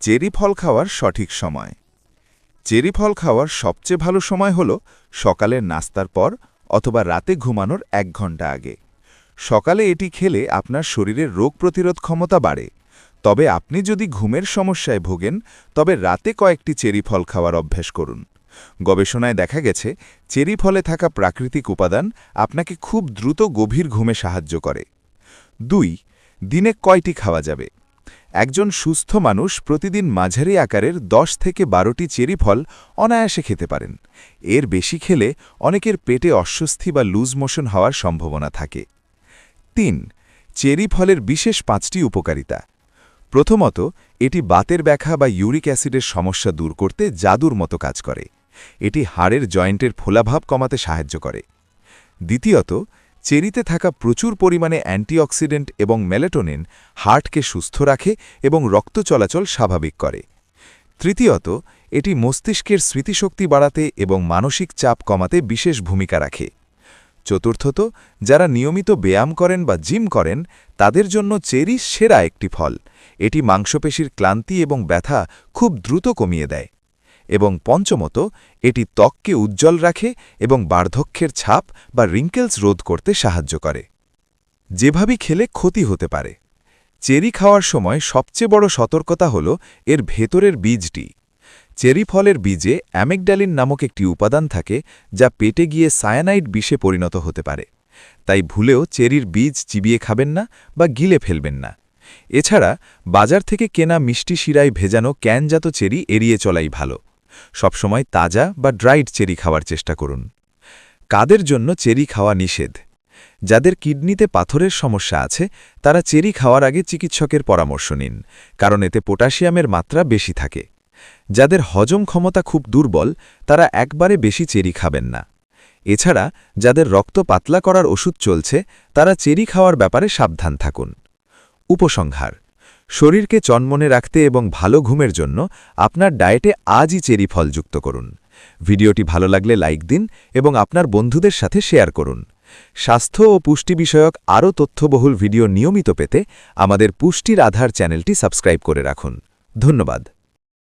Cherry ফল খাওয়ার সঠিক সময়। চেরি ফল খাওয়ার সবচেয়ে ভালো সময় হল সকালের নাস্তার পর অথবা রাতে ঘুমানোর 1 ঘন্টা আগে। সকালে এটি খেলে আপনার শরীরের রোগ প্রতিরোধ ক্ষমতা বাড়ে। তবে আপনি যদি ঘুমের সমস্যায় ভোগেন তবে রাতে কয়েকটি চেরি ফল খাওয়ার অভ্যাস করুন। গবেষণায় দেখা গেছে চেরি ফলে থাকা প্রাকৃতিক উপাদান আপনাকে খুব দ্রুত গভীর ঘুমে সাহায্য করে। 2. দিনে কয়টি খাওয়া যাবে? একজন সুস্থ মানুষ প্রতিদিন মাঝারি আকারের 10 থেকে 12টি চেরি ফল অনায়াসে খেতে পারেন। এর বেশি খেলে অনেকের পেটে অস্বস্তি বা লুজ মোশন হওয়ার সম্ভাবনা থাকে। 3. চেরি ফলের বিশেষ 5টি উপকারিতা। প্রথমত, এটি বাতের ব্যথা বা ইউরিক অ্যাসিডের সমস্যা দূর করতে জাদুর মতো কাজ করে। এটি হাড়ের জয়েন্টের ফোলাভাব কমাতে সাহায্য করে। দ্বিতীয়ত, চেরিতে থাকা প্রচুর পরিমাণে অ্যান্টিঅক্সিডেন্ট এবং মেলাটোনিন হার্টকে সুস্থ রাখে এবং রক্ত চলাচল স্বাভাবিক করে। তৃতীয়ত, এটি মস্তিষ্কের স্মৃতিশক্তি বাড়াতে এবং মানসিক চাপ কমাতে বিশেষ ভূমিকা রাখে। চতুর্থত, যারা নিয়মিত ব্যায়াম করেন বা জিম করেন তাদের জন্য চেরি সেরা একটি ফল। এটি মাংসপেশির ক্লান্তি এবং ব্যথা খুব দ্রুত কমিয়ে দেয়। এবং পঞ্চমত, এটি ত্বককে উজ্জ্বল রাখে এবং বার্ধক্যের ছাপ বা রিঙ্কেলস রোধ করতে সাহায্য করে। যেভাবে খেলে ক্ষতি হতে পারে। চেরি খাওয়ার সময় সবচেয়ে বড় সতর্কতা হল এর ভেতরের বীজটি। চেরি ফলের বীজে অ্যামিগডালিন নামক একটি উপাদান থাকে যা পেটে গিয়ে সায়ানাইড বিষে পরিণত হতে পারে। তাই ভুলেও চেরির বীজ চিবিয়ে খাবেন না বা গিলে ফেলবেন না। এছাড়া বাজার থেকে কেনা মিষ্টি শিরায় ভেজানো ক্যানজাত চেরি এড়িয়ে চলাই ভালো। সবসময় তাজা বা ড্রাইড চেরি খাওয়ার চেষ্টা করুন। কাদের জন্য চেরি খাওয়া নিষেধ? যাদের কিডনিতে পাথরের সমস্যা আছে তারা চেরি খাওয়ার আগে চিকিৎসকের পরামর্শ নিন, কারণ এতে পটাশিয়ামের মাত্রা বেশি থাকে। যাদের হজম ক্ষমতা খুব দুর্বল তারা একবারে বেশি চেরি খাবেন না। এছাড়া যাদের রক্ত পাতলা করার ওষুধ চলছে তারা চেরি খাওয়ার ব্যাপারে সাবধান থাকুন। উপসংহার: শরীরকে চনমনে রাখতে এবং ভালো ঘুমের জন্য আপনার ডায়েটে আজই চেরি ফল যুক্ত করুন। ভিডিওটি ভালো লাগলে লাইক দিন এবং আপনার বন্ধুদের সাথে শেয়ার করুন। স্বাস্থ্য ও পুষ্টি বিষয়ক আরও তথ্যবহুল ভিডিও নিয়মিত পেতে আমাদের পুষ্টির আধার চ্যানেলটি সাবস্ক্রাইব করে রাখুন। ধন্যবাদ।